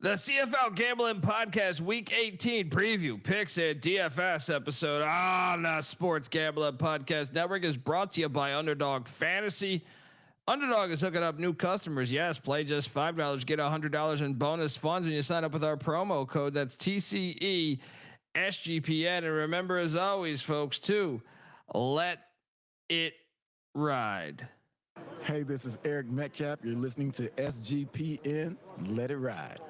The CFL Gambling Podcast Week 18 preview picks and DFS episode on the Sports Gambling Podcast Network is brought to you by Underdog Fantasy. Underdog is hooking up new customers. Yes, play just $5, get $100 in bonus funds when you sign up with our promo code. That's TCE SGPN. And remember, as always, folks, to let it ride. Hey, this is Eric Metcalf. You're listening to SGPN. Let it ride.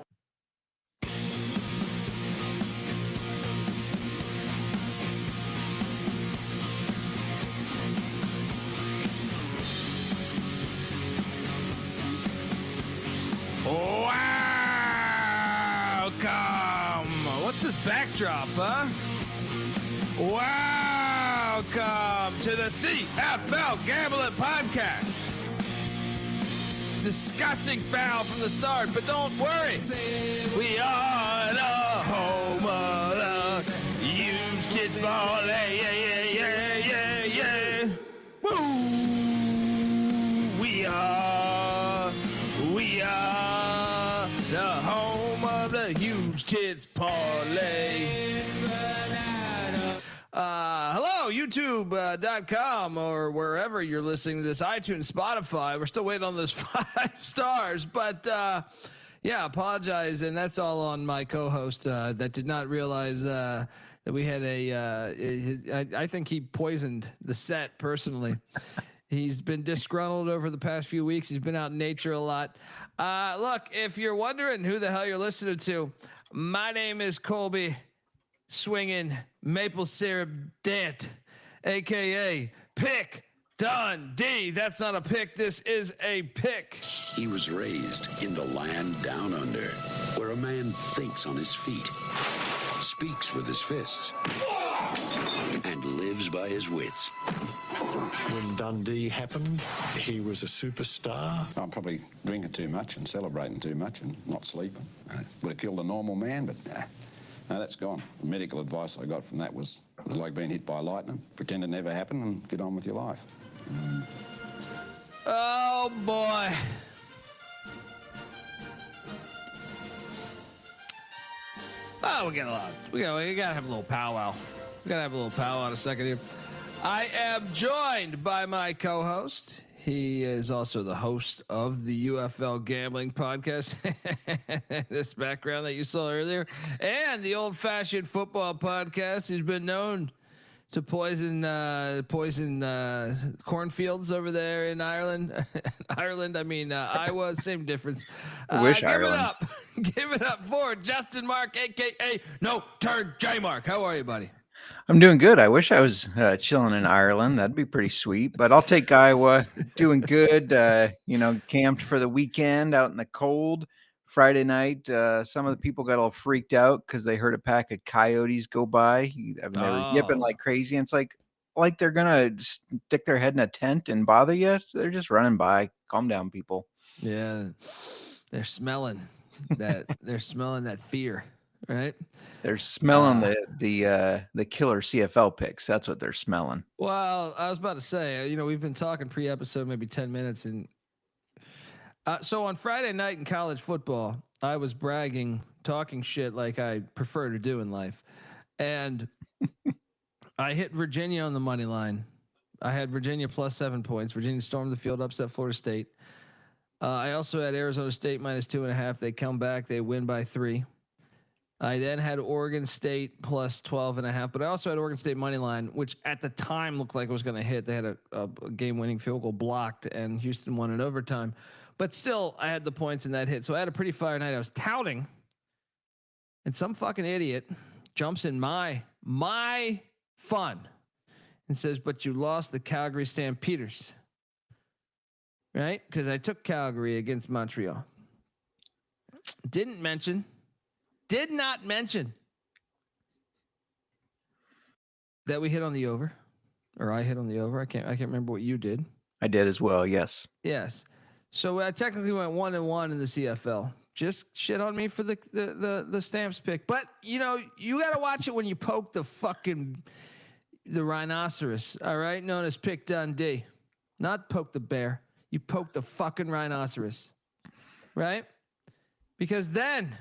Welcome. What's this backdrop, huh? Welcome to the CFL Gambling Podcast. Disgusting foul from the start, but don't worry. We are the home of the Huge Tits ball. Yeah. Woo! We are the home of the Huge Tits parlay. Hello, YouTube.com or wherever you're listening to this, iTunes, Spotify. We're still waiting on those 5 stars, but yeah, apologize. And that's all on my co-host that did not realize that we had I think he poisoned the set personally. He's been disgruntled over the past few weeks. He's been out in nature a lot. Look, if you're wondering who the hell you're listening to, my name is Colby swinging maple syrup Dant, aka Pick Dundee. That's not a pick. This is a pick. He was raised in the land down under, where a man thinks on his feet, speaks with his fists, and lives by his wits. When Dundee happened, he was a superstar. I'm probably drinking too much and celebrating too much and not sleeping. Would have killed a normal man, but no, that's gone. The medical advice I got from that was like being hit by lightning. Pretend it never happened and get on with your life. Oh boy. Oh, we gotta have a little powwow. We gotta have a little powwow in a second here. I am joined by my co-host. He is also the host of the UFL Gambling Podcast. This background that you saw earlier, and the Old Fashioned Football Podcast. He's been known to poison cornfields over there in Ireland. Iowa, same difference. Give it up for Justin Mark, aka JMark. How are you, buddy? I'm doing good. I wish I was chilling in Ireland. That'd be pretty sweet. But I'll take Iowa. Doing good. Camped for the weekend out in the cold. Friday night, some of the people got all freaked out because they heard a pack of coyotes go by. They were yipping like crazy. And it's like they're gonna stick their head in a tent and bother you. They're just running by. Calm down, people. Yeah, they're smelling that. They're smelling that fear. Right, they're smelling the killer CFL picks. That's what they're smelling. Well, I was about to say, we've been talking pre-episode maybe 10 minutes, and so on Friday night in college football, I was bragging, talking shit like I prefer to do in life, and I hit Virginia on the money line. I had Virginia plus 7 points. Virginia stormed the field, upset Florida State. I also had Arizona State minus 2.5. They come back, they win by 3. I then had Oregon State plus 12.5, but I also had Oregon State money line, which at the time looked like it was going to hit. They had a game-winning field goal blocked, and Houston won in overtime. But still, I had the points in that hit. So I had a pretty fire night. I was touting, and some fucking idiot jumps in my fun and says, "But you lost the Calgary Stampeders." Right? Because I took Calgary against Montreal. Did not mention that we hit on the over, or I hit on the over. I can't remember what you did. I did as well. Yes. So I technically went 1-1 in the CFL. Just shit on me for the Stamps pick, but you got to watch it when you poke the rhinoceros. All right, known as Pick Dundee, not poke the bear. You poke the fucking rhinoceros, right? Because then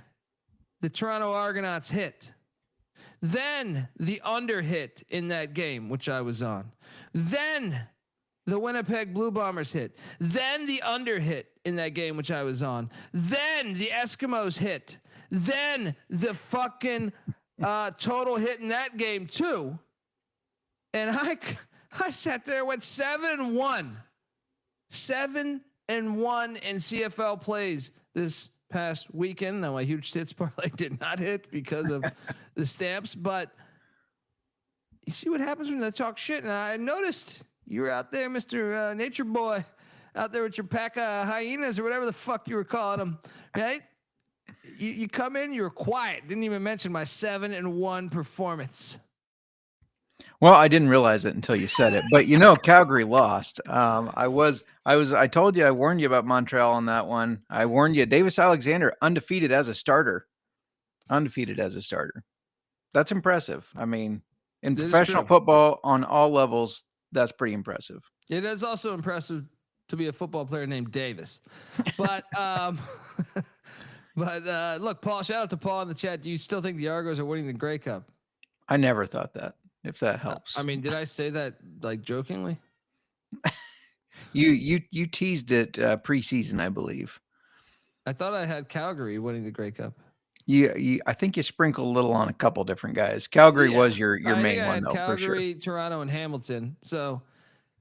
the Toronto Argonauts hit. Then the under hit in that game, which I was on. Then the Winnipeg Blue Bombers hit. Then the under hit in that game, which I was on. Then the Eskimos hit. Then the fucking total hit in that game too. And I sat there, went 7-1. 7-1 in CFL plays this past weekend. Now my huge tits parlay did not hit because of the stamps, but you see what happens when they talk shit. And I noticed you were out there, Mr. Nature Boy, out there with your pack of hyenas or whatever the fuck you were calling them, right? You come in, you were quiet. Didn't even mention my 7-1 performance. Well, I didn't realize it until you said it, but Calgary lost. I told you, I warned you about Montreal on that one. I warned you, Davis Alexander, undefeated as a starter. That's impressive. I mean, in professional football on all levels, that's pretty impressive. It is also impressive to be a football player named Davis, but, look, Paul, shout out to Paul in the chat. Do you still think the Argos are winning the Grey Cup? I never thought that, if that helps. I mean, did I say that like jokingly? You teased it preseason, I believe. I thought I had Calgary winning the Grey Cup. I think you sprinkled a little on a couple different guys. Calgary was your main one, though, Calgary, for sure. Toronto, and Hamilton. So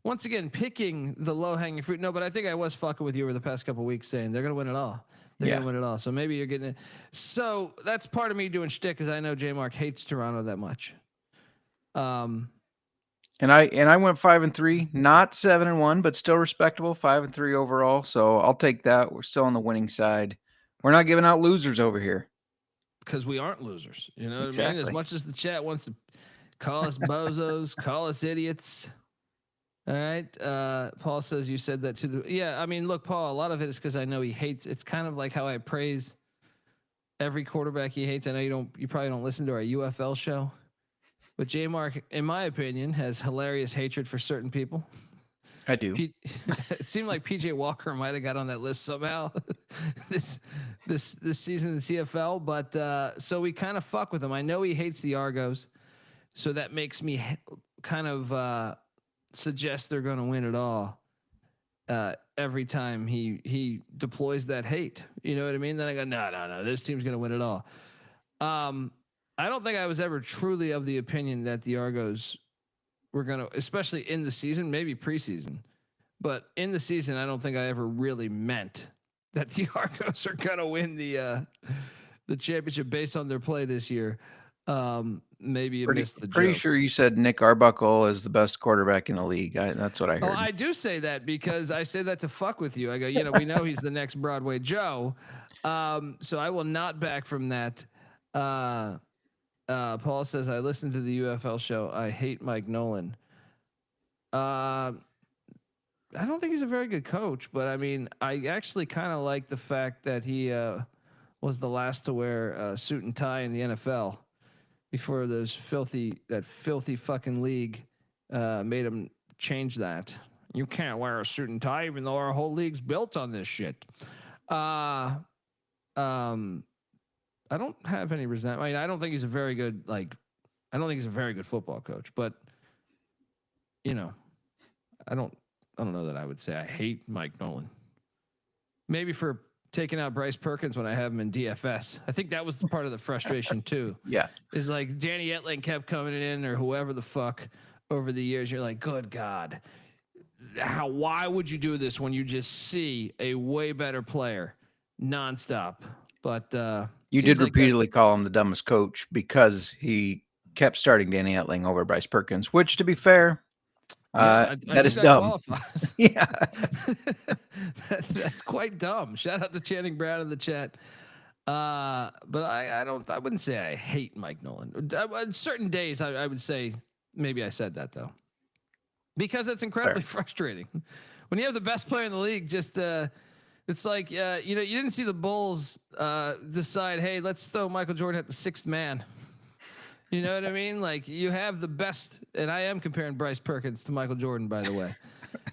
once again, picking the low hanging fruit. No, but I think I was fucking with you over the past couple of weeks saying they're going to win it all. They're going to win it all. So maybe you're getting it. So that's part of me doing shtick because I know JMark hates Toronto that much. And I went 5-3, not 7-1, but still respectable, 5-3 overall. So I'll take that. We're still on the winning side. We're not giving out losers over here. Because we aren't losers. You know what I mean? As much as the chat wants to call us bozos, call us idiots. All right. Paul says you said that too. Yeah. I mean, look, Paul, a lot of it is because I know he hates. It's kind of like how I praise every quarterback he hates. I know you probably don't listen to our UFL show, but JMark, in my opinion, has hilarious hatred for certain people. I do. It seemed like PJ Walker might have got on that list somehow this season in the CFL, but so we kind of fuck with him. I know he hates the Argos, so that makes me kind of suggest they're going to win it all every time he deploys that hate. You know what I mean? Then I go, no, this team's going to win it all. I don't think I was ever truly of the opinion that the Argos were going to, especially in the season, maybe preseason, but in the season, I don't think I ever really meant that the Argos are going to win the championship based on their play this year. Maybe you missed the joke. Pretty sure you said Nick Arbuckle is the best quarterback in the league. That's what I heard. Oh, I do say that because I say that to fuck with you. I go, we know he's the next Broadway Joe. So I will not back from that. Paul says, I listened to the UFL show. I hate Mike Nolan. I don't think he's a very good coach, but I mean, I actually kind of like the fact that he was the last to wear a suit and tie in the NFL before those filthy fucking league made him change that. You can't wear a suit and tie, even though our whole league's built on this shit. I don't have any resentment. I mean, I don't think he's a very good, I don't think he's a very good football coach, but I don't know that I would say I hate Mike Nolan. Maybe for taking out Bryce Perkins when I have him in DFS. I think that was the part of the frustration too. Yeah. Is like Danny Etling kept coming in or whoever the fuck over the years. You're like, good God, why would you do this when you just see a way better player nonstop? But, you did repeatedly call him the dumbest coach because he kept starting Danny Etling over Bryce Perkins, which, to be fair, that is dumb. Yeah, that's quite dumb. Shout out to Channing Brown in the chat. But I wouldn't say I hate Mike Nolan. On certain days, I would say maybe I said that though, because it's incredibly frustrating when you have the best player in the league. Just it's like you didn't see the Bulls decide, hey, let's throw Michael Jordan at the sixth man. You know what I mean? Like you have the best, and I am comparing Bryce Perkins to Michael Jordan, by the way,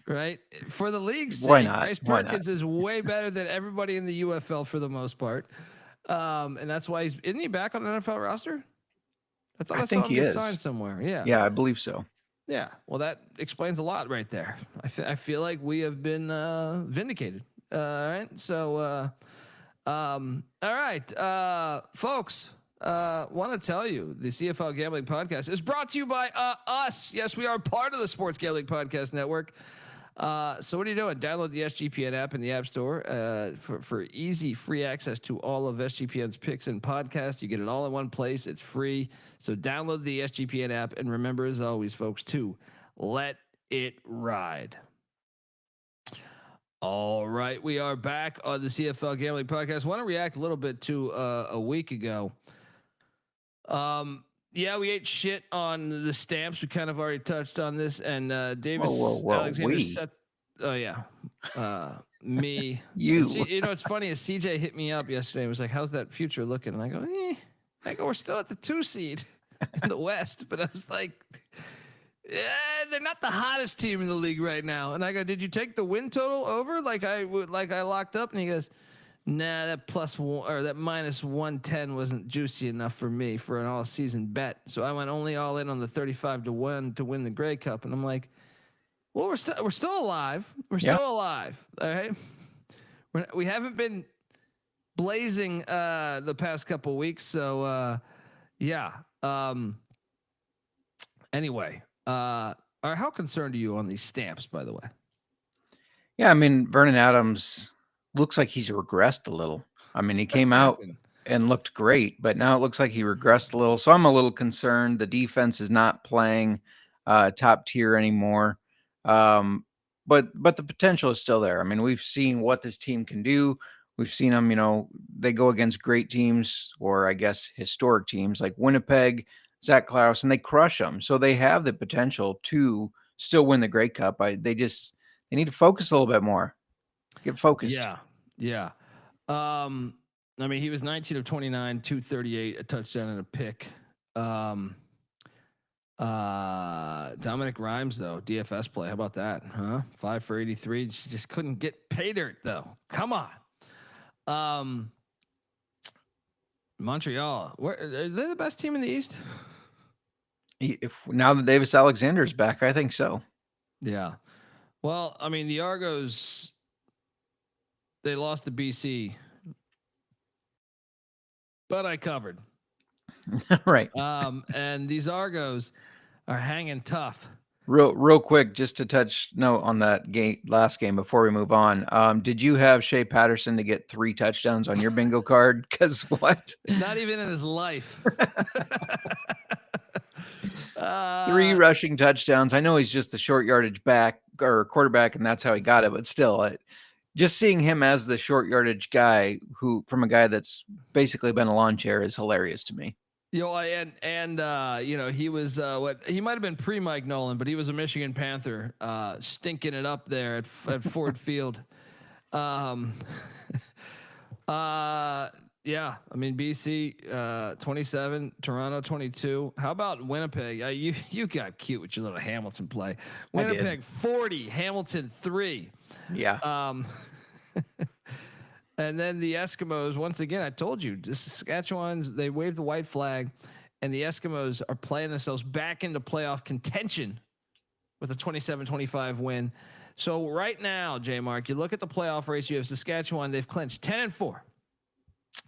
right? For the league's sake, why not? Bryce Perkins is way better than everybody in the UFL for the most part. And that's why isn't he back on the NFL roster? I saw think him he get is. signed somewhere. Yeah. Yeah, I believe so. Yeah. Well, that explains a lot right there. I feel like we have been vindicated. All right. So, all right, folks. Want to tell you the CFL Gambling Podcast is brought to you by us. Yes, we are part of the Sports Gambling Podcast Network. So what are you doing? Download the SGPN app in the App Store for easy free access to all of SGPN's picks and podcasts. You get it all in one place. It's free. So download the SGPN app and remember, as always, folks, to let it ride. All right, we are back on the CFL Gambling Podcast. Want to react a little bit to a week ago. Yeah, we ate shit on the stamps. We kind of already touched on this, and Davis Alexander set. Oh yeah, me. You. You know, it's funny. As CJ hit me up yesterday, and was like, "How's that future looking?" And I go, "We're still at the 2 seed in the West," but I was like, "Yeah, they're not the hottest team in the league right now." And I go, "Did you take the win total over like I locked up?" And he goes, "Nah, that +1 or that -110 wasn't juicy enough for me for an all-season bet. So I went only all in on the 35-1 to win the Grey Cup." And I'm like, "Well, we're still alive. We're still alive. All right. We haven't been blazing the past couple weeks. So yeah. Anyway, how concerned are you on these stamps, by the way?" Yeah, I mean, Vernon Adams looks like he's regressed a little. I mean, he came out and looked great, but now it looks like he regressed a little. So I'm a little concerned. The defense is not playing top tier anymore. But the potential is still there. I mean, we've seen what this team can do. We've seen them, they go against great teams, or I guess historic teams like Winnipeg, Zach Klaus, and they crush them. So they have the potential to still win the Grey Cup. They need to focus a little bit more. Get focused. Yeah. I mean, he was 19 of 29, 238, a touchdown and a pick. Dominic Rhymes though, DFS play. How about that? Huh? 5 for 83. Just couldn't get pay dirt though. Come on. Montreal. Are they the best team in the East? If now that Davis Alexander's back, I think so. Yeah. Well, I mean, the Argos, they lost to BC, but I covered. Right. And these Argos are hanging tough. Real quick, just to touch note on that last game before we move on. Did you have Shea Patterson to get 3 touchdowns on your bingo card? Because what? Not even in his life. 3 rushing touchdowns. I know he's just the short yardage back or quarterback, and that's how he got it. But still, just seeing him as the short yardage guy, from a guy that's basically been a lawn chair, is hilarious to me. He was he might have been pre-Mike Nolan, but he was a Michigan Panther, stinking it up there at Ford Field. Yeah, I mean BC 27, Toronto 22. How about Winnipeg? You got cute with your little Hamilton play. Winnipeg 40, Hamilton 3. Yeah. And then the Eskimos, once again, I told you, the Saskatchewan's, they waved the white flag, and the Eskimos are playing themselves back into playoff contention with a 27-25 win. So right now, JMark, you look at the playoff race, you have Saskatchewan, they've clinched 10-4.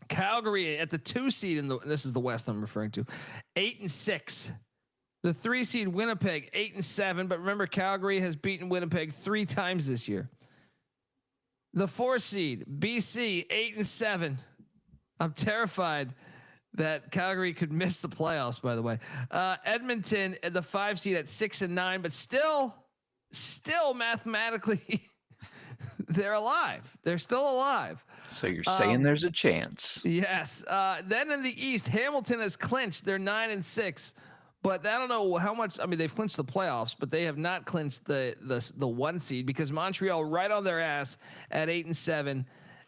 Calgary at the 2 seed this is the West I'm referring to, 8-6. The 3 seed Winnipeg 8-7, but remember Calgary has beaten Winnipeg 3 times this year. The 4 seed BC 8-7. I'm terrified that Calgary could miss the playoffs. By the way, Edmonton at the 5 seed at 6-9, but still mathematically they're alive. They're still alive. So you're saying there's a chance? Yes. Then in the East, Hamilton has clinched. They're 9-6. But I don't know how much. I mean, they've clinched the playoffs, but they have not clinched the 1 seed because Montreal right on their ass at 8-7,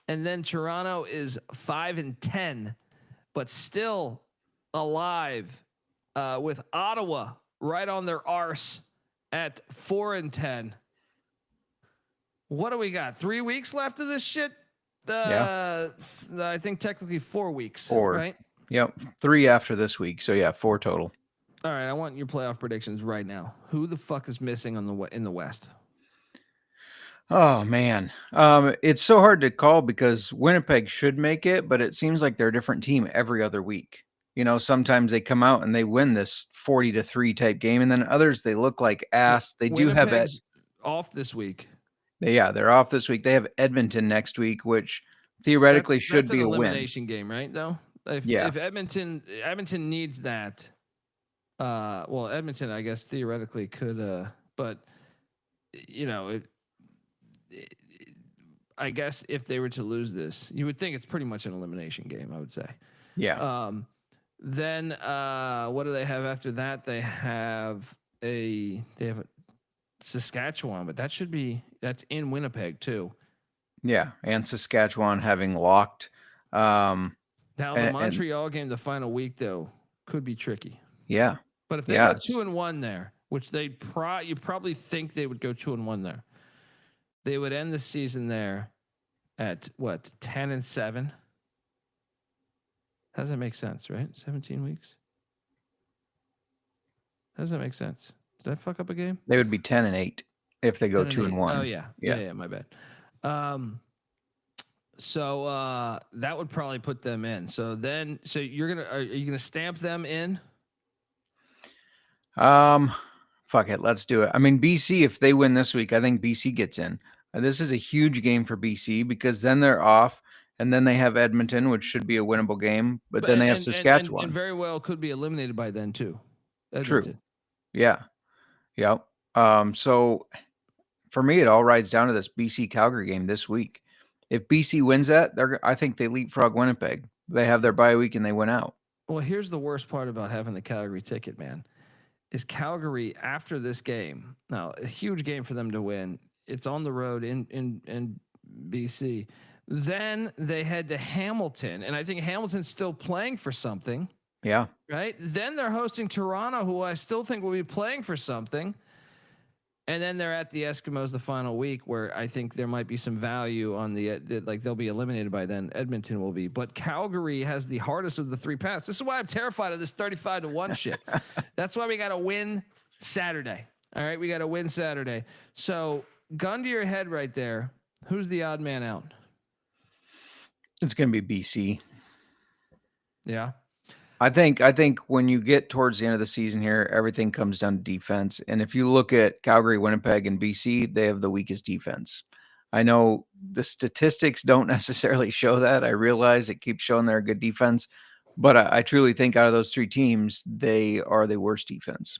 and then Toronto is 5-10, but still alive with Ottawa right on their arse at 4-10. What do we got? 3 weeks left of this shit. I think technically 4 weeks. 4. Right. Yep. 3 after this week. So yeah, 4 total. All right. I want your playoff predictions right now. Who the fuck is missing in the West? Oh man, it's so hard to call because Winnipeg should make it, but it seems like they're a different team every other week. Sometimes they come out and they win this 40-3 type game, and then others they look like ass. They do have Winnipeg's off this week. they're off this week. They have Edmonton next week, which theoretically should be a win. That's an elimination game, right? Though, if Edmonton needs that, well, Edmonton I guess theoretically could, but I guess if they were to lose this, you would think it's pretty much an elimination game. I would say. Yeah. Then what do they have after that? They have a Saskatchewan, but that's in Winnipeg too. Yeah, and Saskatchewan having locked. Now the Montreal game, the final week though, could be tricky. Yeah, but if they go 2-1 there, which you probably think they would go 2-1 there, they would end the season there at what 10-7. How does that make sense? Right, 17 weeks. How does that make sense? Did I fuck up a game? They would be 10-8 if they go 2-1. Oh yeah. My bad. So that would probably put them in. So are you gonna stamp them in? Fuck it, let's do it. I mean, BC, if they win this week, I think BC gets in. This is a huge game for BC because then they're off, and then they have Edmonton, which should be a winnable game. But then they have Saskatchewan, and very well could be eliminated by then too. Edmonton. True. Yeah. Yep. So for me, it all rides down to this BC Calgary game this week. If BC wins that, I think they leapfrog Winnipeg. They have their bye week and they win out. Well, here's the worst part about having the Calgary ticket, man, is Calgary after this game. Now, a huge game for them to win. It's on the road in BC. Then they head to Hamilton, and I think Hamilton's still playing for something. Yeah. Right. Then they're hosting Toronto, who I still think will be playing for something. And then they're at the Eskimos the final week, where I think there might be some value on like they'll be eliminated by then. Edmonton will be, but Calgary has the hardest of the 3 paths. This is why I'm terrified of this 35-1 shit. That's why we got to win Saturday. All right, we got to win Saturday. So gun to your head right there. Who's the odd man out? It's going to be BC. Yeah. I think when you get towards the end of the season here, everything comes down to defense. And if you look at Calgary, Winnipeg, and BC, they have the weakest defense. I know the statistics don't necessarily show that. I realize it keeps showing they're a good defense, but I truly think out of those 3 teams, they are the worst defense.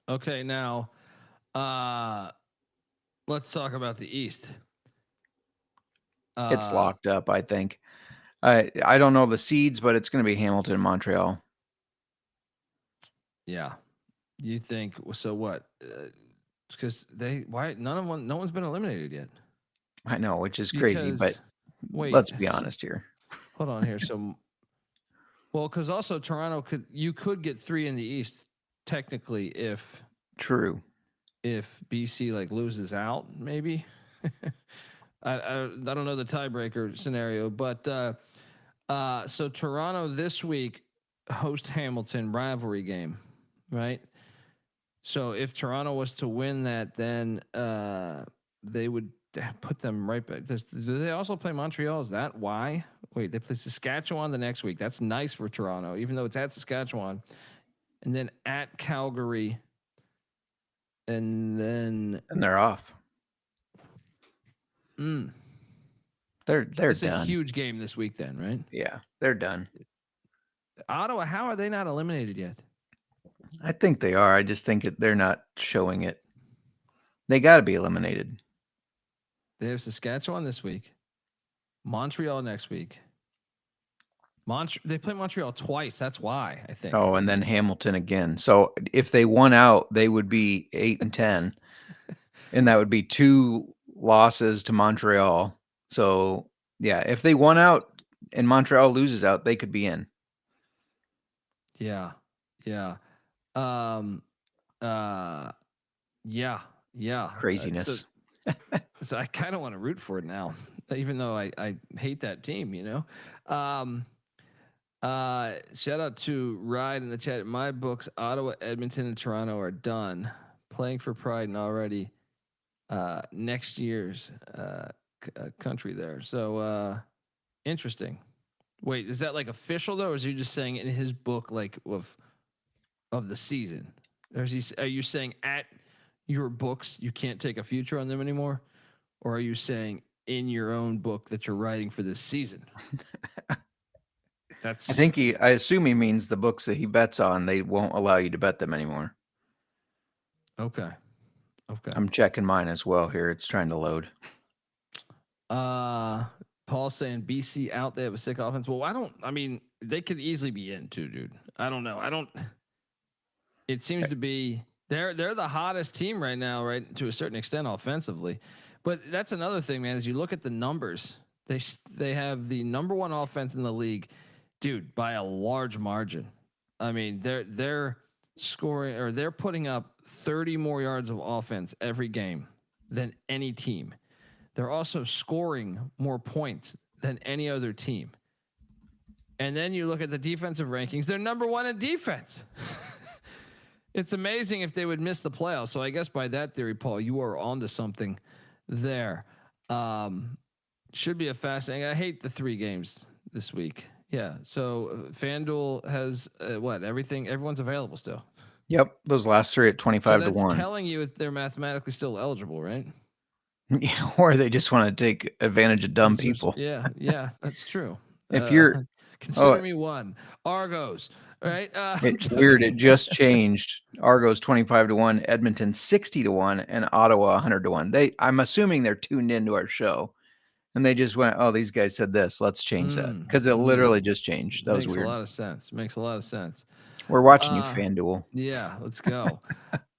Okay, now let's talk about the East. It's locked up, I think. I don't know the seeds, but it's going to be Hamilton and Montreal. Yeah. You think so? What? Because no one's been eliminated yet. I know, which is crazy, but let's be honest here. Hold on here. So, well, because also Toronto could get 3 in the East technically if BC like loses out, maybe. I don't know the tiebreaker scenario, but so Toronto this week host Hamilton rivalry game, right? So if Toronto was to win that, then they would put them right back. Do they also play Montreal? Is that why? Wait, they play Saskatchewan the next week. That's nice for Toronto, even though it's at Saskatchewan, and then at Calgary, and they're off. They're it's done. A huge game this week then, right? Yeah, they're done. Ottawa, how are they not eliminated yet? I think they are. I just think they're not showing it. They got to be eliminated. They have Saskatchewan this week, Montreal next week. They play Montreal twice. That's why, I think. Oh, and then Hamilton again. So if they won out, they would be 8-10, and that would be 2 losses to Montreal. So yeah, if they won out and Montreal loses out, they could be in. Yeah. Yeah. Yeah. Craziness. So I kind of want to root for it now. even though I hate that team, shout out to Ride in the chat. My books, Ottawa, Edmonton, and Toronto are done playing for Pride and already next year's country there. So interesting. Wait, is that like official though, or is he just saying in his book like of the season? Or is he? Are you saying at your books you can't take a future on them anymore, or are you saying in your own book that you're writing for this season? That's. I assume he means the books that he bets on. They won't allow you to bet them anymore. Okay. I'm checking mine as well here. It's trying to load. Paul saying BC out. They have a sick offense. Well, I mean, they could easily be in too, dude. I don't know. It seems to be they're the hottest team right now, right, to a certain extent offensively. But that's another thing, man. As you look at the numbers, they have the number one offense in the league, dude, by a large margin. I mean, they're scoring, or they're putting up 30 more yards of offense every game than any team. They're also scoring more points than any other team. And then you look at the defensive rankings, they're number one in defense. It's amazing if they would miss the playoffs. So I guess by that theory, Paul, you are onto something there. Should be a fascinating. I hate the 3 games this week. Yeah. So FanDuel has everything. Everyone's available still. Yep, those last 3 at 25 to 1. That's telling you they're mathematically still eligible, right? Yeah, or they just want to take advantage of dumb people. Yeah, that's true. If you're consider me one. Argos, right? It's weird. It just changed. Argos 25 to 1, Edmonton 60 to 1, and Ottawa 100 to 1. I'm assuming they're tuned into our show, and they just went, "Oh, these guys said this. Let's change that," because it literally just changed. That was weird. Makes a lot of sense. We're watching you, FanDuel. Yeah, let's go.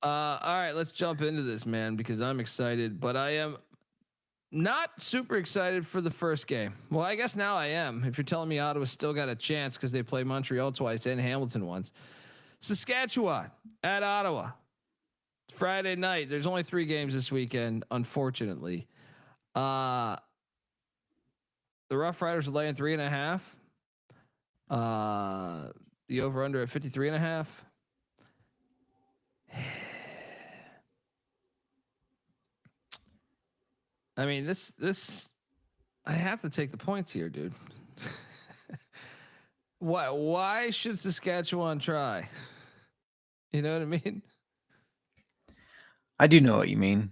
All right, let's jump into this, man, because I'm excited, but I am not super excited for the first game. Well, I guess now I am. If you're telling me Ottawa still got a chance because they play Montreal twice and Hamilton once. Saskatchewan at Ottawa. Friday night. There's only 3 games this weekend, unfortunately. The Rough Riders are laying 3.5. The over under at 53.5. I mean, this I have to take the points here, dude. Why should Saskatchewan try? You know what I mean? I do know what you mean.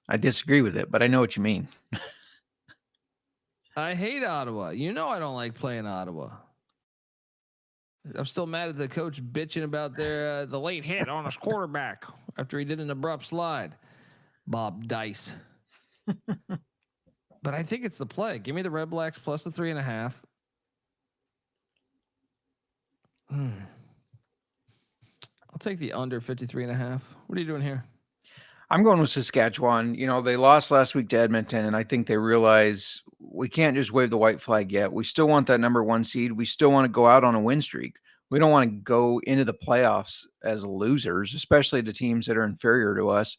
I disagree with it, but I know what you mean. I hate Ottawa. You know I don't like playing Ottawa. I'm still mad at the coach bitching about the late hit on his quarterback after he did an abrupt slide. Bob Dice. But I think it's the play. Give me the Red Blacks plus the 3.5. I'll take the under 53.5. What are you doing here? I'm going with Saskatchewan. You know, they lost last week to Edmonton, and I think they realize we can't just wave the white flag yet. We still want that number 1 seed. We still want to go out on a win streak. We don't want to go into the playoffs as losers, especially to teams that are inferior to us.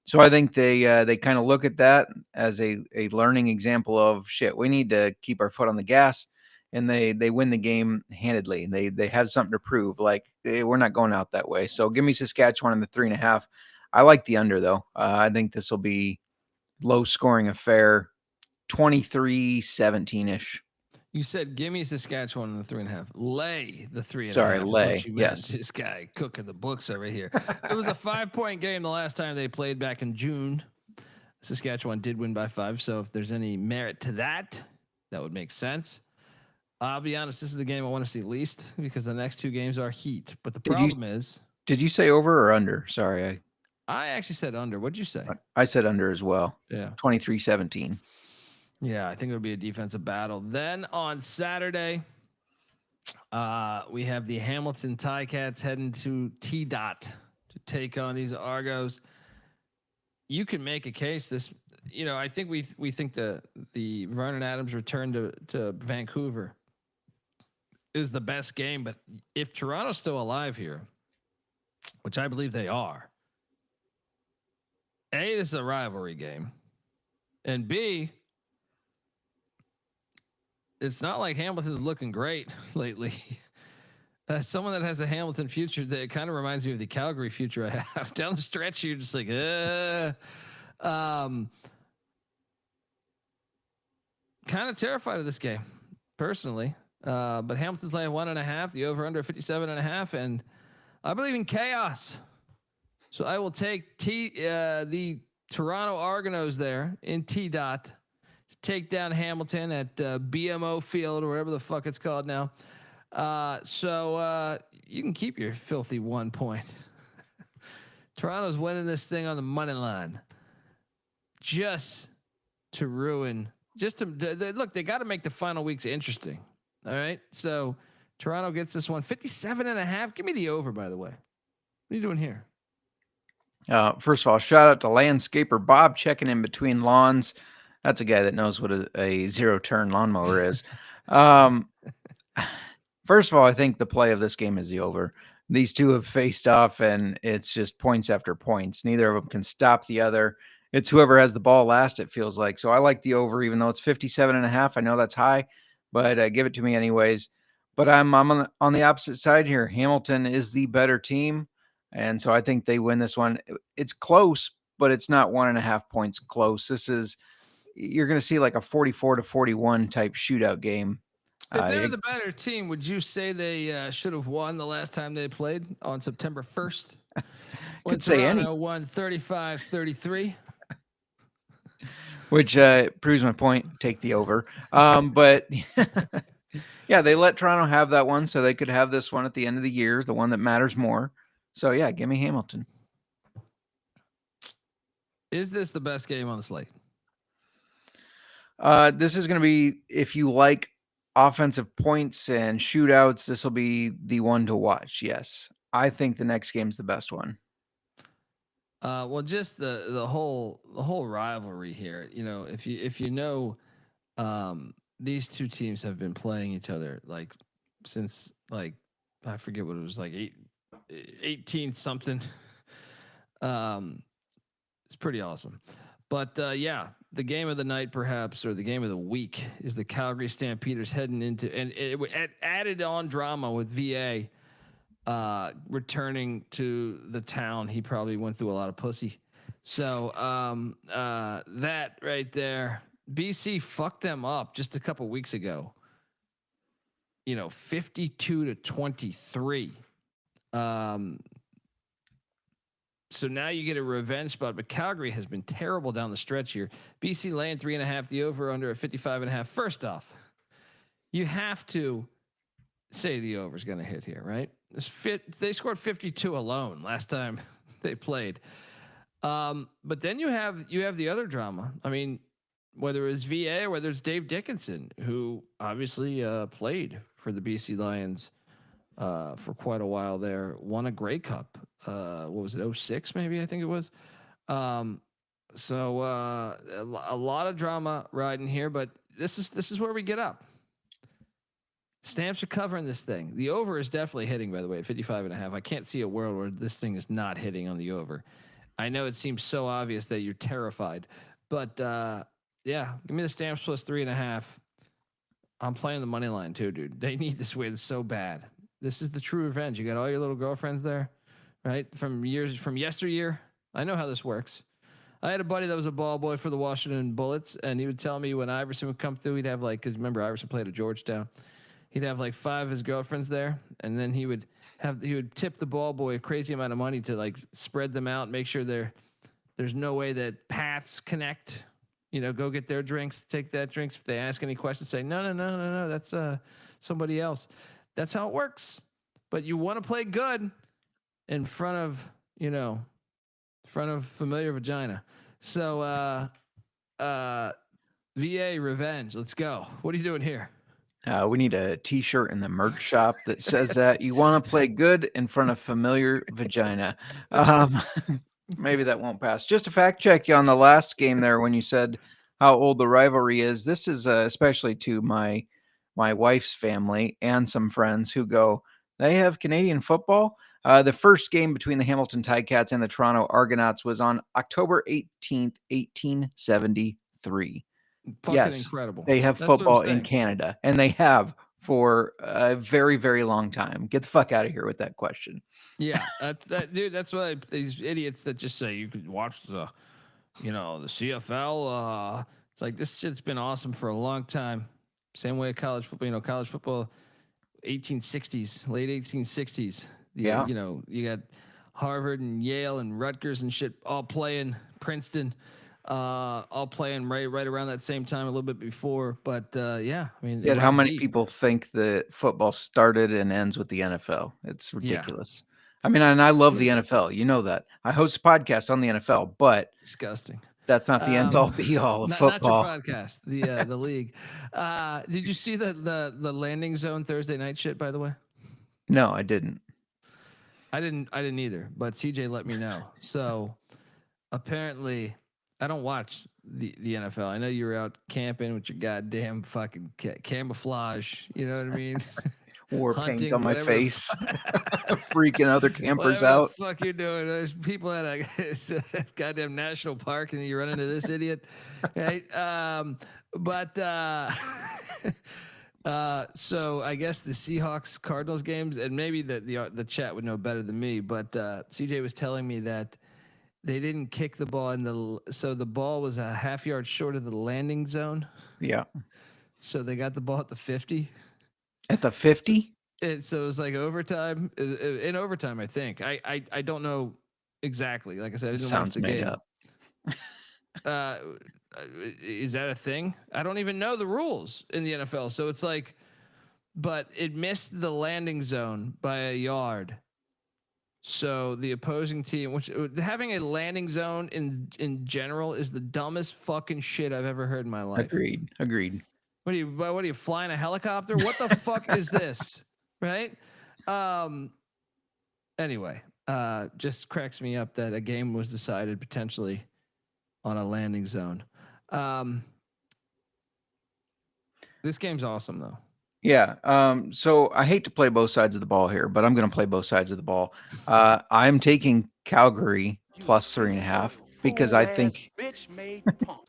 So I think they kind of look at that as a learning example of shit. We need to keep our foot on the gas, and they win the game handedly. They have something to prove. Like we're not going out that way. So give me Saskatchewan in the 3.5. I like the under though. I think this will be low scoring affair, 23-17 ish. You said give me Saskatchewan in the 3.5. Lay the 3.5. Sorry, lay. Yes. This guy cooking the books over here. It was a 5-point game the last time they played back in June. Saskatchewan did win by 5. So if there's any merit to that, that would make sense. I'll be honest. This is the game I want to see least because the next 2 games are heat. But the problem is, did you say over or under? Sorry. I actually said under. What'd you say? I said under as well. Yeah. 23-17. Yeah, I think it'll be a defensive battle. Then on Saturday, we have the Hamilton Ticats heading to T-Dot to take on these Argos. You can make a case this, I think we think the Vernon Adams return to Vancouver is the best game, but if Toronto's still alive here, which I believe they are, A, this is a rivalry game, and B, it's not like Hamilton's looking great lately. As someone that has a Hamilton future, that kind of reminds me of the Calgary future I have. Down the stretch, you're just like, kind of terrified of this game, personally. But Hamilton's laying 1.5, the over under 57.5, and I believe in chaos. So I will take the Toronto Argonauts there in T dot to take down Hamilton at BMO Field or whatever the fuck it's called now. So you can keep your filthy 1 point. Toronto's winning this thing on the money line, just to ruin. Just to look, they got to make the final weeks interesting. All right, so Toronto gets this one 57.5. Give me the over, by the way. What are you doing here? First of all, shout out to landscaper Bob checking in between lawns. That's a guy that knows what a zero-turn lawnmower is. First of all, I think the play of this game is the over. These two have faced off, and it's just points after points. Neither of them can stop the other. It's whoever has the ball last, it feels like. So I like the over, even though it's 57.5. I know that's high, but give it to me anyways. But I'm on the opposite side here. Hamilton is the better team, and so I think they win this one. It's close, but it's not 1.5 points close. You're going to see like a 44-41 type shootout game. If they're the better team, would you say they should have won the last time they played on September 1st? Could say any. Won 35-33. Which proves my point. Take the over. But yeah, they let Toronto have that one, so they could have this one at the end of the year, the one that matters more. So yeah, give me Hamilton. Is this the best game on the slate? This is going to be, if you like offensive points and shootouts, this will be the one to watch. Yes, I think the next game's the best one. Well, just the whole rivalry here. You know, if you know, these two teams have been playing each other like since like I forget what it was, like 18 something. It's pretty awesome. But yeah, the game of the night, perhaps, or the game of the week, is the Calgary Stampeders heading into, and it added on drama with VA returning to the town. He probably went through a lot of pussy. So that right there, BC fucked them up just a couple weeks ago. 52-23. So now you get a revenge spot, but Calgary has been terrible down the stretch here. BC laying 3.5, the over under at 55.5. First off, you have to say the over is going to hit here, right? They scored 52 alone last time they played. But then you have the other drama. I mean, whether it's VA or whether it's Dave Dickinson, who obviously played for the BC Lions for quite a while there, won a Grey Cup. What was it? 06 maybe, I think it was. So a lot of drama riding here, but this is where we get up. Stamps are covering this thing. The over is definitely hitting, by the way, at 55.5. I can't see a world where this thing is not hitting on the over. I know it seems so obvious that you're terrified, but yeah, give me the Stamps plus 3.5. I'm playing the money line too, dude. They need this win so bad. This is the true revenge. You got all your little girlfriends there, right? From yesteryear. I know how this works. I had a buddy that was a ball boy for the Washington Bullets, and he would tell me when Iverson would come through, he'd have like, because remember Iverson played at Georgetown, he'd have like 5 of his girlfriends there, and then he would tip the ball boy a crazy amount of money to like spread them out, make sure there's no way that paths connect. Go get their drinks, take that drinks. If they ask any questions, say no, that's somebody else. That's how it works. But you want to play good in front of familiar vagina. So VA revenge. Let's go. What are you doing here? We need a t-shirt in the merch shop that says that you want to play good in front of familiar vagina. Maybe that won't pass. Just to fact check you on the last game there, when you said how old the rivalry is, this is especially to my wife's family and some friends who go, they have Canadian football. The first game between the Hamilton Ticats and the Toronto Argonauts was on October 18th, 1873. Fucking incredible. They have That's what I'm football in saying. Canada, and they have for a very, very long time. Get the fuck out of here with that question. Yeah, dude. That's why these idiots that just say you could watch the CFL. It's like this shit's been awesome for a long time. Same way college football. College football, 1860s, late 1860s. Yeah. You got Harvard and Yale and Rutgers and shit all playing, Princeton, all playing right around that same time, a little bit before. But yeah, I mean, Yet how many people think that football started and ends with the NFL? It's ridiculous. I mean, and I love the NFL. You know that. I host a podcast on the NFL, but disgusting. that's not the end all be all of football. Not your podcast, the league. Did you see the landing zone Thursday night shit, by the way? No, I didn't. I didn't either, but CJ let me know. So apparently I don't watch the NFL. I know you were out camping with your goddamn fucking camouflage. You know what I mean? War paint on my face, freaking other campers out. What the fuck you doing? There's people at a goddamn national park, and you run into this idiot, right? So I guess the Seahawks Cardinals games, and maybe the chat would know better than me, but CJ was telling me that they didn't kick the ball so the ball was a half yard short of the landing zone. Yeah. So they got the ball at the 50. At the 50? So it was like overtime. In overtime, I think. I don't know exactly. Like I said, I didn't watch the game. Up. Is that a thing? I don't even know the rules in the NFL. So it's like, but it missed the landing zone by a yard. So the opposing team, which having a landing zone in general is the dumbest fucking shit I've ever heard in my life. Agreed. What are you flying a helicopter? What the fuck is this? Right? Anyway, just cracks me up that a game was decided potentially on a landing zone. This game's awesome though. Yeah. So I hate to play both sides of the ball here, but I'm going to play both sides of the ball. I'm taking Calgary plus 3.5 because I think.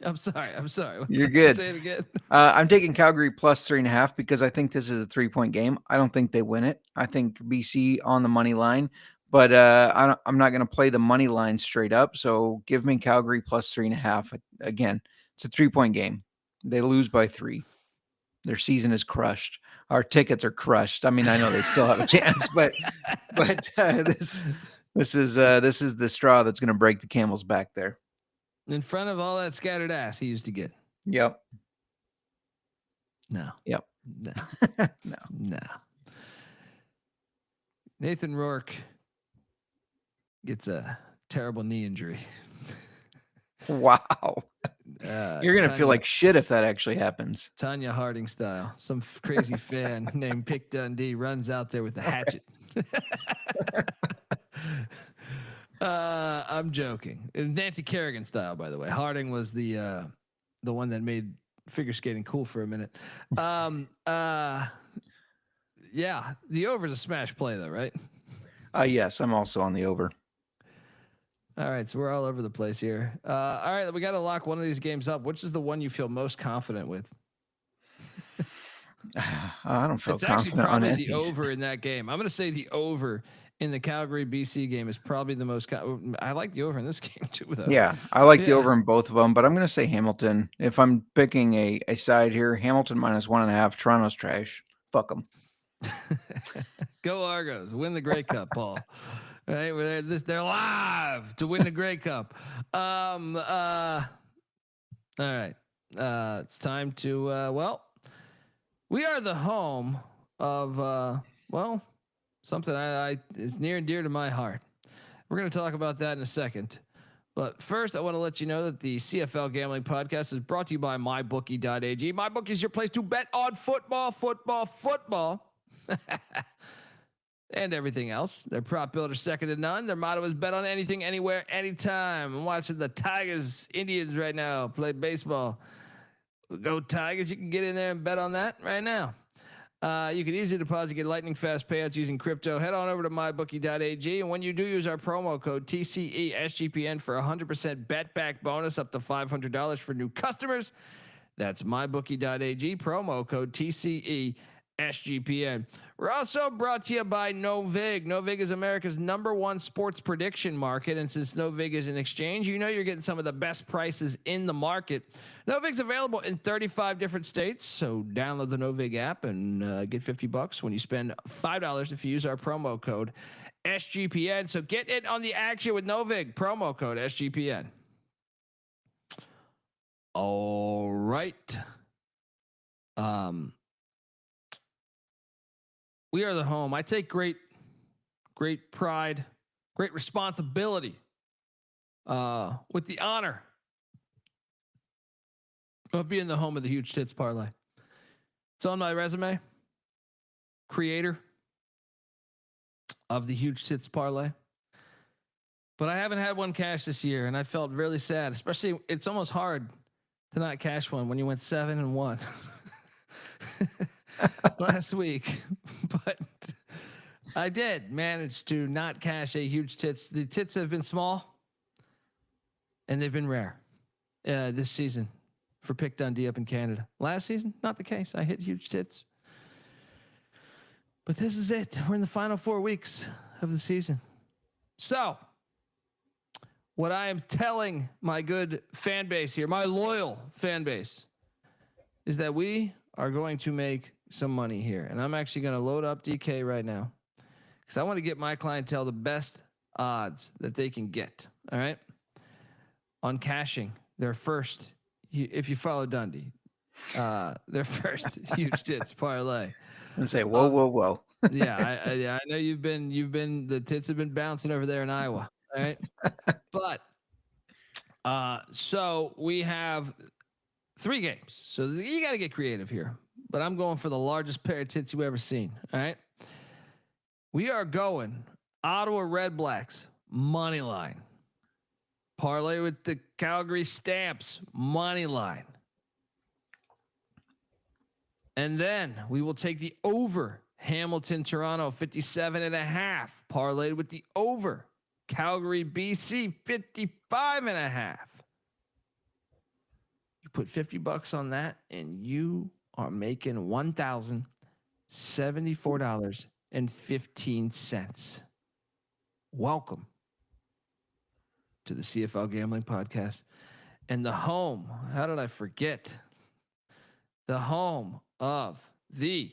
I'm sorry. You're good. Say it again. I'm taking Calgary plus 3.5 because I think this is a 3-point game. I don't think they win it. I think BC on the money line, but I'm not going to play the money line straight up. So give me Calgary plus 3.5. Again, it's a 3-point game. They lose by 3. Their season is crushed. Our tickets are crushed. I mean, I know they still have a chance, but this is the straw that's going to break the camel's back there. In front of all that scattered ass he used to get. Yep. No. Yep. No. No. Nathan Rourke gets a terrible knee injury. Wow. You're going to feel like shit if that actually happens. Tanya Harding style. Some crazy fan named Pick Dundee runs out there with the hatchet. I'm joking. Nancy Kerrigan style, by the way. Harding was the one that made figure skating cool for a minute. Yeah, the over is a smash play though, right? Yes, I'm also on the over. All right, so we're all over the place here. All right, we got to lock one of these games up. Which is the one you feel most confident with? I don't feel it's confident actually probably on the over in that game. I'm going to say the over in the Calgary BC game is probably the most. I like the over in this game too, though. Yeah, I like the over in both of them, but I'm going to say Hamilton. If I'm picking a side here, Hamilton minus 1.5. Toronto's trash. Fuck them. Go Argos! Win the Grey Cup, Paul. Right, they're live to win the Grey Cup. All right, it's time to. We are the home of something I is near and dear to my heart. We're going to talk about that in a second, but first I want to let you know that the CFL Gambling Podcast is brought to you by MyBookie.ag. MyBookie is your place to bet on football. And everything else. Their prop builder second to none. Their motto is bet on anything, anywhere, anytime. I'm watching the Tigers, Indians right now play baseball. Go Tigers. You can get in there and bet on that right now. You can easily deposit, get lightning fast payouts using crypto. Head on over to mybookie.ag. And when you do, use our promo code TCESGPN for 100% bet back bonus up to $500 for new customers. That's mybookie.ag, promo code TCE SGPN. We're also brought to you by Novig. Novig is America's #1 sports prediction market. And since Novig is an exchange, you know you're getting some of the best prices in the market. Novig's available in 35 different states. So download the Novig app and get $50 when you spend $5 if you use our promo code SGPN. So get in on the action with Novig, promo code SGPN. All right. We are the home. I take great pride, great responsibility, with the honor of being the home of the Huge Tits Parlay. It's on my resume. Creator of the Huge Tits Parlay. But I haven't had one cash this year, and I felt really sad. Especially, it's almost hard to not cash one when you went 7-1 last week. But I did manage to not cash a Huge Tits. The tits have been small, and they've been rare this season for Pick Dundee up in Canada. Last season, not the case. I hit Huge Tits. But this is it. We're in the final 4 weeks of the season. So, what I am telling my good fan base here, my loyal fan base, is that we are going to make some money here. And I'm actually going to load up DK right now because I want to get my clientele the best odds that they can get. All right. On cashing their first, if you follow Dundee, their first Huge Tits parlay. And say, whoa. Yeah. I know you've been, the tits have been bouncing over there in Iowa. All right. But, so we have 3 games. So you got to get creative here, but I'm going for the largest pair of tits you've ever seen. All right. We are going Ottawa Red Blacks money line. Parlay with the Calgary Stamps money line. And then we will take the over Hamilton, Toronto 57.5 parlayed with the over Calgary, BC 55.5. You put $50 on that and you are making $1,074.15. Welcome to the CFL Gambling Podcast and the home. How did I forget? The home of the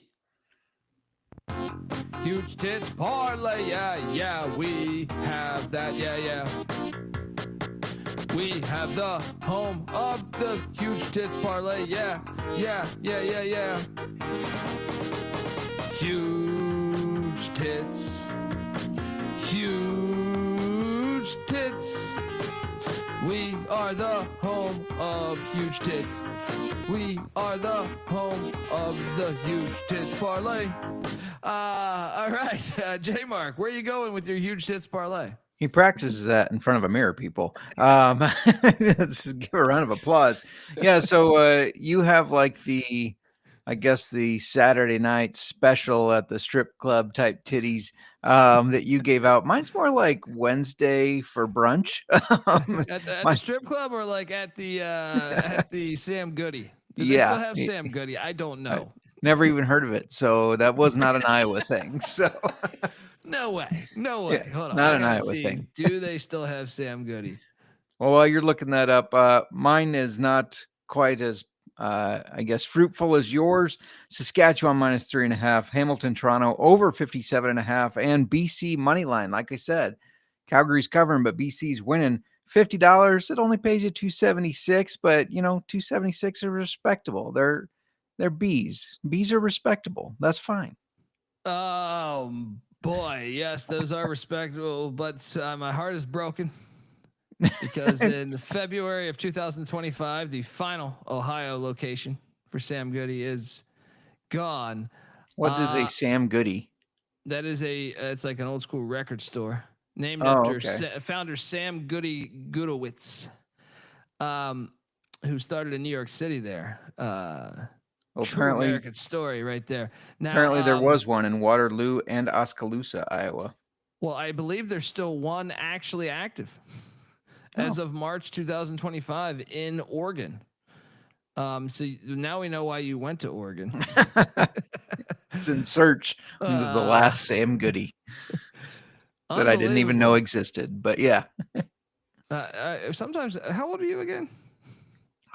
Huge Tits Parlay. Yeah, we have that. Yeah. We have the home of the Huge Tits Parlay. Yeah. Huge Tits. Huge Tits. We are the home of Huge Tits. We are the home of the Huge Tits Parlay. All right, JMark, where are you going with your Huge Tits Parlay? He practices that in front of a mirror, people. Let's give a round of applause. Yeah, so you have like the Saturday night special at the strip club type titties that you gave out. Mine's more like Wednesday for brunch. At the strip club or like at the Sam Goody? Do they still have Sam Goody? I don't know. Never even heard of it. So that was not an Iowa thing. So no way. Yeah, hold on. Not an Iowa thing. Do they still have Sam Goody? Well, while you're looking that up, mine is not quite as fruitful as yours. Saskatchewan -3.5, Hamilton, Toronto over 57.5, and BC money line. Like I said, Calgary's covering, but BC's winning. $50. It only pays you $276, but $276 are respectable. They're B's. B's are respectable. That's fine. Oh boy, yes, those are respectable, but my heart is broken. Because in February of 2025, the final Ohio location for Sam Goody is gone. What is a Sam Goody? That is it's like an old school record store named after founder Sam Goody Gudowitz, who started in New York City there. True American story right there. Now, apparently there was one in Waterloo and Oskaloosa, Iowa. Well, I believe there's still one actually active. As of March 2025 in Oregon. So now we know why you went to Oregon. It's in search of the last Sam Goody that I didn't even know existed. But yeah, sometimes, how old are you again?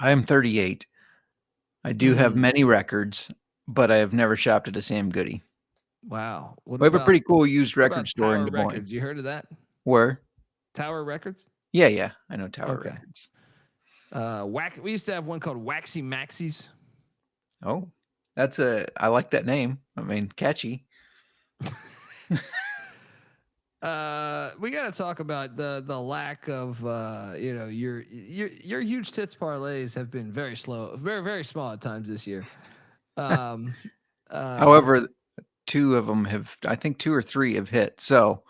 I am 38. I do have many records, but I have never shopped at a Sam Goody. Wow. We have a pretty cool used record store in Des Moines. Records? You heard of that? Where? Tower Records? Yeah. I know Tower Records. We used to have one called Waxy Maxie's. Oh, I like that name. I mean, catchy. We got to talk about the lack of your huge tits parlays have been very slow, very very small at times this year. However, two of them I think 2 or 3 have hit. So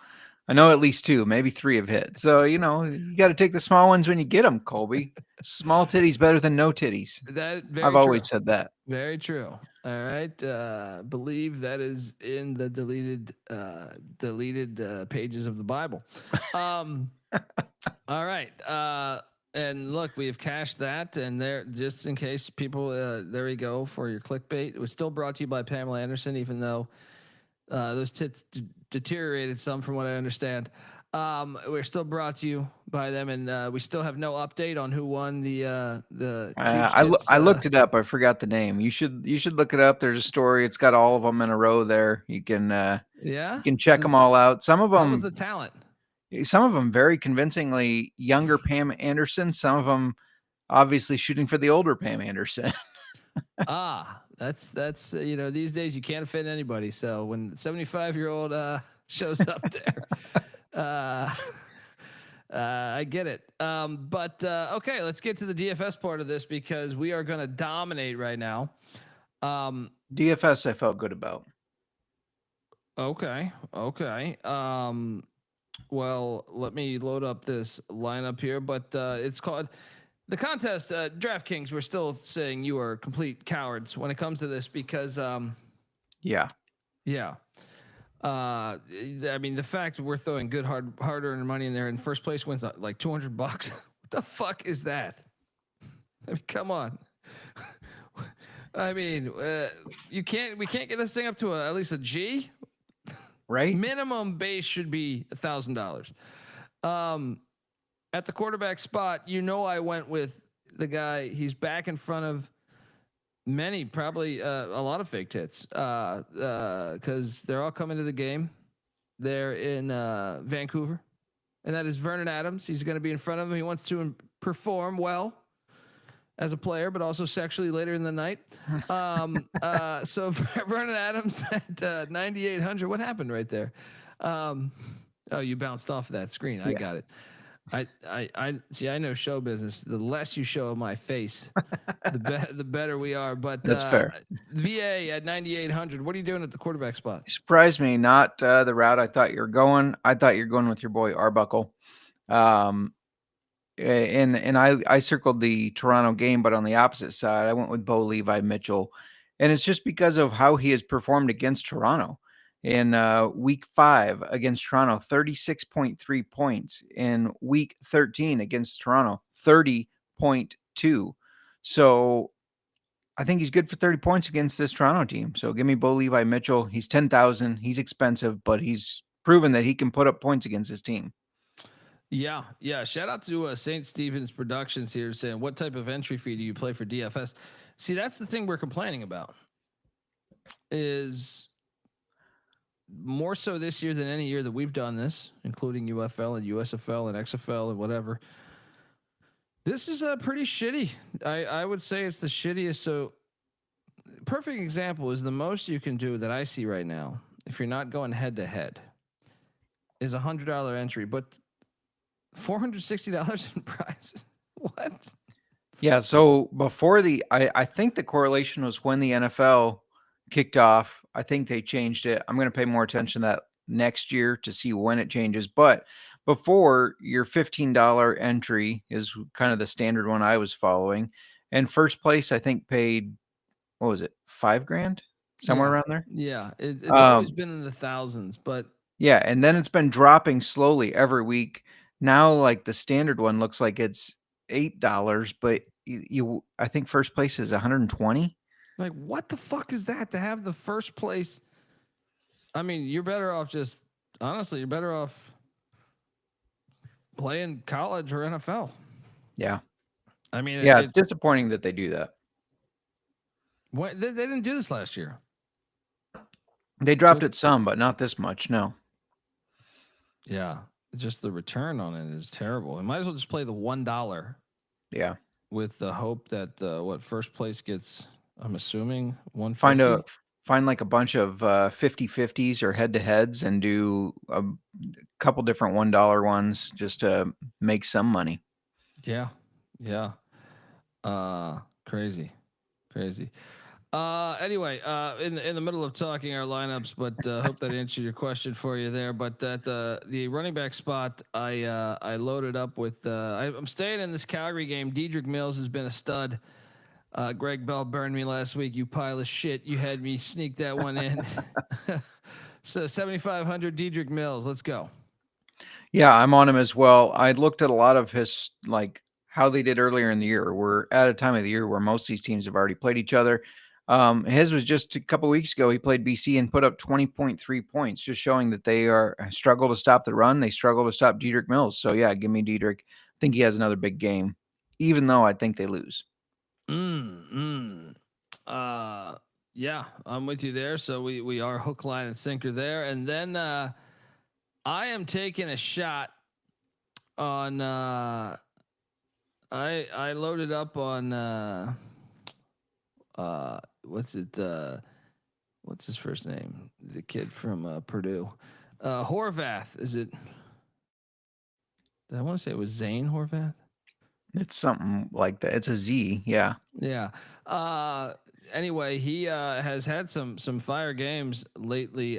I know at least 2, maybe 3 have hit. So you got to take the small ones when you get them, Colby. Small titties better than no titties. I've always said that. Very true. All right. Believe that is in the deleted pages of the Bible. All right. And look, we have cashed that, and there, just in case people, there we go for your clickbait. It was still brought to you by Pamela Anderson, even though those tits deteriorated some, from what I understand. We're still brought to you by them, and we still have no update on who won the. I looked it up. I forgot the name. You should look it up. There's a story. It's got all of them in a row there. You can you can check them all out. Some of them. What was the talent? Some of them very convincingly younger Pam Anderson. Some of them obviously shooting for the older Pam Anderson. That's these days you can't offend anybody. So when 75-year-old shows up there, I get it. But okay, let's get to the DFS part of this, because we are going to dominate right now. DFS I felt good about. Okay. Well, let me load up this lineup here, but it's called the contest. DraftKings, we're still saying you are complete cowards when it comes to this, because yeah. I mean, the fact that we're throwing good hard-earned money in there, and first place wins like $200. What the fuck is that? I mean, come on. I mean, we can't get this thing up to at least a G. Right. Minimum base should be $1,000. At the quarterback spot, I went with the guy. He's back in front of many, probably a lot of fake tits, because they're all coming to the game. They're in Vancouver, and that is Vernon Adams. He's going to be in front of him. He wants to perform well as a player, but also sexually later in the night. So Vernon Adams at 9,800. What happened right there? Oh, you bounced off of that screen. Yeah. I got it. I see. I know show business. The less you show of my face, the better we are. But that's fair. VA at 9,800. What are you doing at the quarterback spot? Surprised me. Not the route I thought you were going. I thought you're going with your boy Arbuckle. And I circled the Toronto game, but on the opposite side, I went with Bo Levi Mitchell, and it's just because of how he has performed against Toronto. In week 5 against Toronto, 36.3 points. In week 13 against Toronto, 30.2. So I think he's good for 30 points against this Toronto team. So give me Bo Levi Mitchell. He's 10,000. He's expensive, but he's proven that he can put up points against his team. Yeah. Shout out to St. Stephen's Productions here, saying, what type of entry fee do you play for DFS? See, that's the thing we're complaining about, is more so this year than any year that we've done this, including UFL and USFL and XFL and whatever. This is pretty shitty. I would say it's the shittiest. So perfect example is the most you can do that I see right now, if you're not going head to head, is $100 entry, but $460 in prizes. What? Yeah. So before I think the correlation was when the NFL kicked off. I think they changed it. I'm going to pay more attention to that next year to see when it changes. But before, your $15 entry is kind of the standard one I was following. And first place, I think, paid, what was it, $5,000? Somewhere around there? Yeah. It's always been in the thousands, but. Yeah. And then it's been dropping slowly every week. Now, like the standard one looks like it's $8, but I think first place is 120. Like, what the fuck is that to have the first place? I mean, you're better off honestly, you're better off playing college or NFL. Yeah. I mean, yeah, it's disappointing that they do that. They didn't do this last year. They dropped it some, but not this much. No. Yeah. Just the return on it is terrible. I might as well just play the $1. Yeah. With the hope that first place gets, I'm assuming 150. Find like a bunch of 50-50s or head-to-heads and do a couple different $1 ones just to make some money. Yeah. Yeah. Crazy. Anyway, in the middle of talking our lineups, but hope that answered your question for you there. But at the running back spot, I loaded up with I'm staying in this Calgary game. Dedrick Mills has been a stud. Greg Bell burned me last week. You pile of shit. You had me sneak that one in. So 7,500 Dedrick Mills. Let's go. Yeah, I'm on him as well. I looked at a lot of his how they did earlier in the year. We're at a time of the year where most of these teams have already played each other. His was just a couple weeks ago. He played BC and put up 20.3 points, just showing that they struggle to stop the run. They struggle to stop Dedrick Mills. So yeah, give me Dedrick. I think he has another big game, even though I think they lose. Yeah, I'm with you there. So we are hook, line, and sinker there. And then I am taking a shot on I loaded up on what's his first name? The kid from Purdue. Horvath. Is it? I want to say it was Zane Horvath. It's something like that. It's a Z. Yeah. Yeah. Anyway, he has had some fire games lately.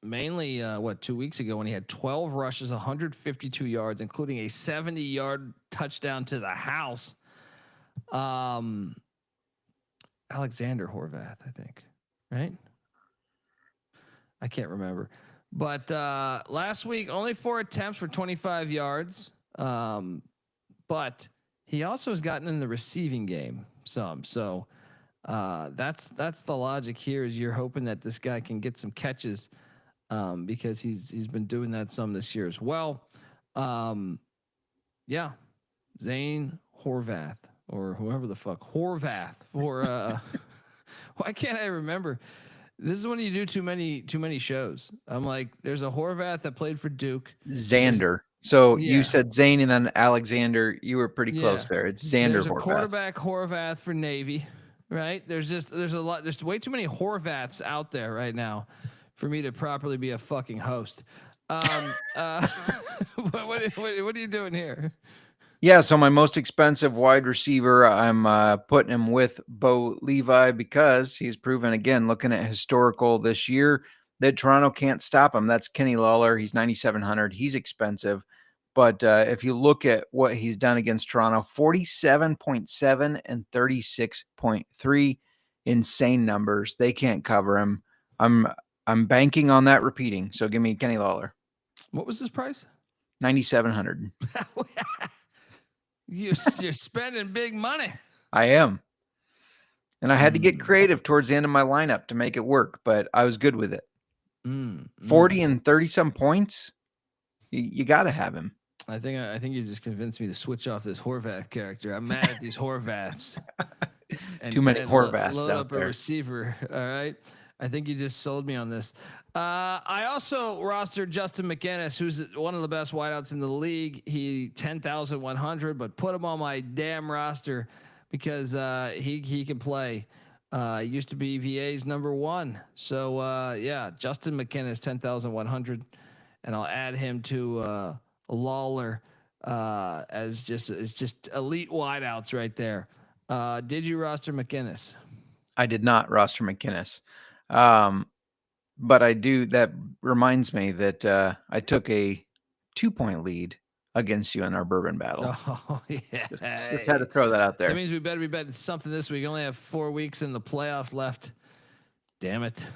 Mainly 2 weeks ago when he had 12 rushes, 152 yards, including a 70-yard touchdown to the house. Alexander Horvath, I think, right? I can't remember. But last week, only 4 attempts for 25 yards. But he also has gotten in the receiving game some. So that's the logic here is you're hoping that this guy can get some catches because he's been doing that some this year as well. Yeah. Zane Horvath or whoever the fuck Horvath for why can't I remember? This is when you do too many shows. I'm like, there's a Horvath that played for Duke. Xander. So you said Zane and then Alexander. You were pretty close there. It's Xander. There's a Horvath. quarterback Horvath for Navy, right? There's a lot. There's way too many Horvaths out there right now for me to properly be a fucking host. What are you doing here? Yeah, so my most expensive wide receiver, I'm putting him with Bo Levi because he's proven again, looking at historical this year, that Toronto can't stop him. That's Kenny Lawler. He's 9,700. He's expensive. But if you look at what he's done against Toronto, 47.7 and 36.3, insane numbers. They can't cover him. I'm banking on that repeating. So give me Kenny Lawler. What was his price? 9,700. You're spending big money. I am. And I had to get creative towards the end of my lineup to make it work, but I was good with it. 40 and 30 some points. You got to have him. I think you just convinced me to switch off this Horvath character. I'm mad at these Horvaths. Too many Horvaths load out up there. A receiver. All right. I think you just sold me on this. I also rostered Justin McInnis, who's one of the best wideouts in the league. He 10,100, but put him on my damn roster because he can play. Used to be VA's number 1. So yeah, Justin McInnis 10,100, and I'll add him to Lawler as just elite wideouts right there. Did you roster McInnis? I did not roster McInnis. But I do. That reminds me that I took a 2-point lead against you in our bourbon battle. Oh yeah, just had to throw that out there. That means we better be betting something this week. We only have 4 weeks in the playoffs left. Damn it.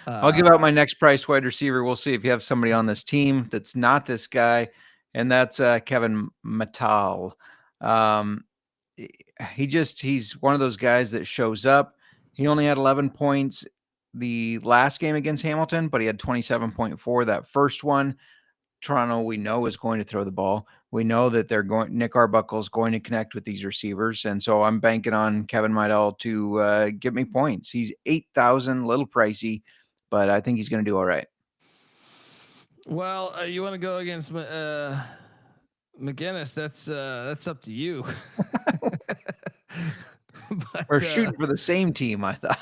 I'll give out my next price wide receiver. We'll see if you have somebody on this team that's not this guy. and that's Kevin Mattal. He's one of those guys that shows up. He only had 11 points the last game against Hamilton, but he had 27.4 that first one. Toronto, we know, is going to throw the ball. We know that Nick Arbuckle is going to connect with these receivers. And so I'm banking on Kevin Midell to give me points. He's 8,000, a little pricey, but I think he's going to do all right. Well, you want to go against McGinnis? That's up to you. But, we're shooting for the same team, I thought.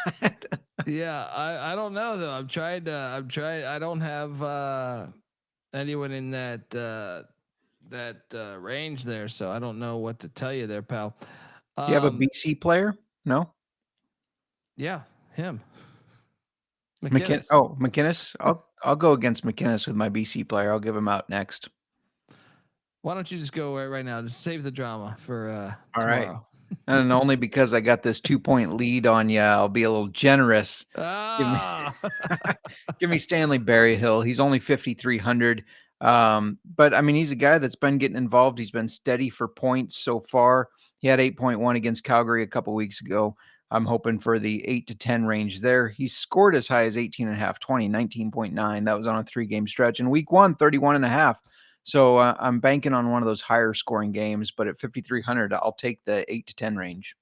Yeah, I don't know though. I'm trying. I don't have anyone in that range there, so I don't know what to tell you there, pal. Do you have a BC player? No. Yeah, him. McInnes. I'll go against McInnes with my BC player. I'll give him out next. Why don't you just go right now? Just save the drama for all tomorrow. Right. And only because I got this 2-point lead on you, I'll be a little generous. Give me Stanley Berryhill. He's only 5,300. But I mean, he's a guy that's been getting involved. He's been steady for points so far. He had 8.1 against Calgary a couple weeks ago. I'm hoping for the 8 to 10 range there. He's scored as high as 18.5, 20, 19.9. That was on a 3-game stretch. In week 1, 31.5. So I'm banking on one of those higher scoring games, but at 5,300, I'll take the 8 to 10 range.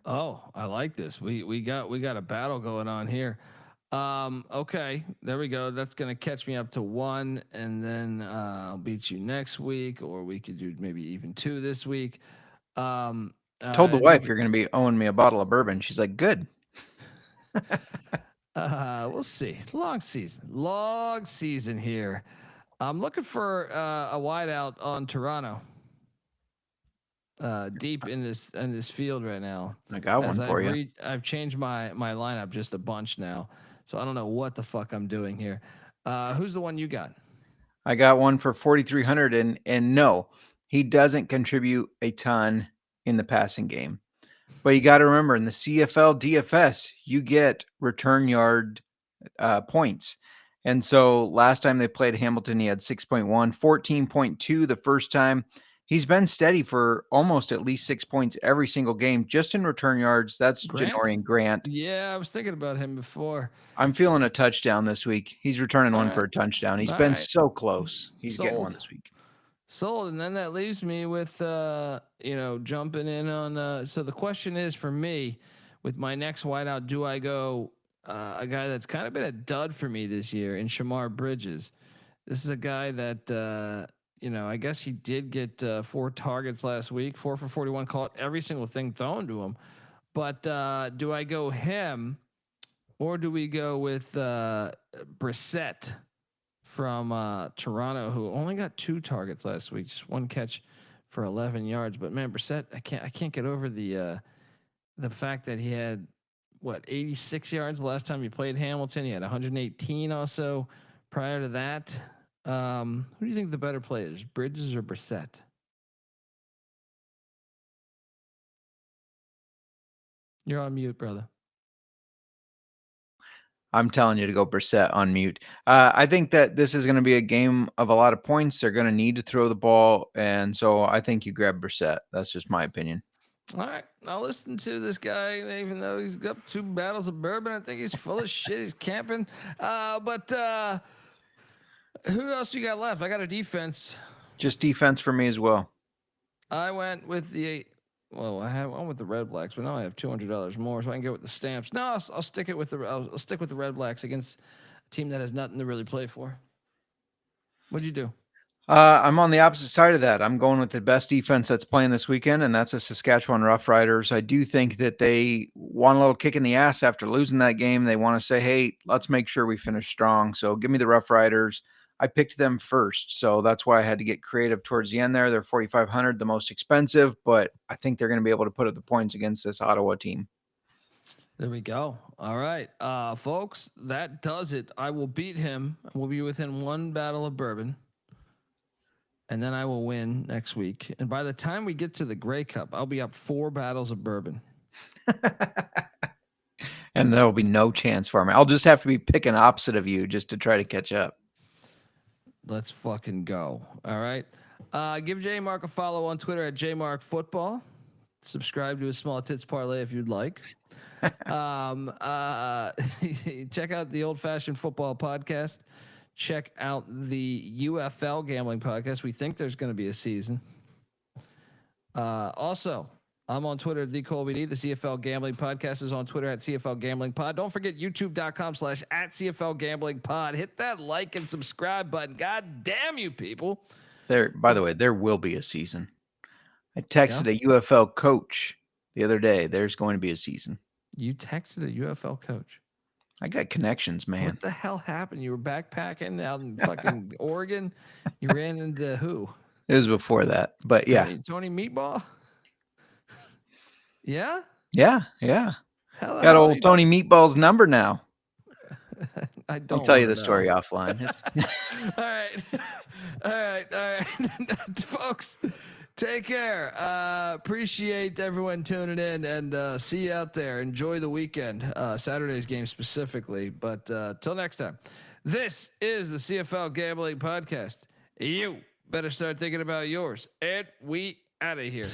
Oh, I like this. We got a battle going on here. Okay, there we go. That's gonna catch me up to 1, and then I'll beat you next week, or we could do maybe even 2 this week. Told the wife you're gonna be owing me a bottle of bourbon. She's like, good. We'll see. Long season here. I'm looking for a wideout on Toronto. Deep in this field right now. I got one for you. I've changed my lineup just a bunch now, so I don't know what the fuck I'm doing here. Who's the one you got? I got one for 4,300, and no, he doesn't contribute a ton in the passing game. But you got to remember, in the CFL DFS, you get return yard points. And so last time they played Hamilton, he had 6.1, 14.2 the first time. He's been steady for almost at least 6 points every single game, just in return yards. That's Janorian Grant. Yeah, I was thinking about him before. I'm feeling a touchdown this week. He's returning one for a touchdown. He's been so close. He's getting one this week. Sold. And then that leaves me with, jumping in on. So the question is for me, with my next wideout, do I go a guy that's kind of been a dud for me this year in Shamar Bridges? This is a guy that, I guess he did get 4 targets last week, 4 for 41, caught every single thing thrown to him. But do I go him, or do we go with Brissett from Toronto, who only got 2 targets last week, just 1 catch for 11 yards? But man, Brissett, I can't get over the fact that he had 86 yards the last time he played Hamilton. He had 118 also prior to that. Who do you think the better play is, Bridges or Brissett? You're on mute, brother. I'm telling you to go Brissett on mute. I think that this is going to be a game of a lot of points. They're going to need to throw the ball, and so I think you grab Brissett. That's just my opinion. All right, I'll listen to this guy, even though he's got 2 battles of bourbon. I think he's full of shit. He's camping. But who else you got left? I got a defense. Just defense for me as well. I went with I went with the Red Blacks, but now I have $200 more, so I can go with the Stamps. No, I'll stick it with I'll stick with the Red Blacks against a team that has nothing to really play for. What'd you do? I'm on the opposite side of that. I'm going with the best defense that's playing this weekend, and that's the Saskatchewan Roughriders. I do think that they want a little kick in the ass after losing that game. They want to say, hey, let's make sure we finish strong. So give me the Roughriders. I picked them first, so that's why I had to get creative towards the end there. They're 4,500, the most expensive, but I think they're going to be able to put up the points against this Ottawa team. There we go. All right, folks, that does it. I will beat him. We'll be within 1 battle of bourbon, and then I will win next week. And by the time we get to the Grey Cup, I'll be up 4 battles of bourbon. And there will be no chance for me. I'll just have to be picking opposite of you just to try to catch up. Let's fucking go. All right. Give JMark a follow on Twitter at JMark Football. Subscribe to his Small Tits Parlay if you'd like. Check out the Old Fashioned Football Podcast. Check out the UFL Gambling Podcast. We think there's going to be a season. Also, I'm on Twitter at the Colby D. The CFL Gambling Podcast is on Twitter at CFL Gambling Pod. Don't forget YouTube.com/@CFL Gambling Pod. Hit that like and subscribe button. God damn you people. There, by the way, there will be a season. I texted a UFL coach the other day. There's going to be a season. You texted a UFL coach. I got connections, man. What the hell happened? You were backpacking out in fucking Oregon. You ran into who? It was before that, but yeah. Tony Meatball. Yeah. Yeah. Got old Tony Meatball's number now. I don't. I'll tell you the story offline. All right, folks. Take care. Appreciate everyone tuning in, and see you out there. Enjoy the weekend, Saturday's game specifically. But till next time, this is the CFL Gambling Podcast. You better start thinking about yours, and we out of here.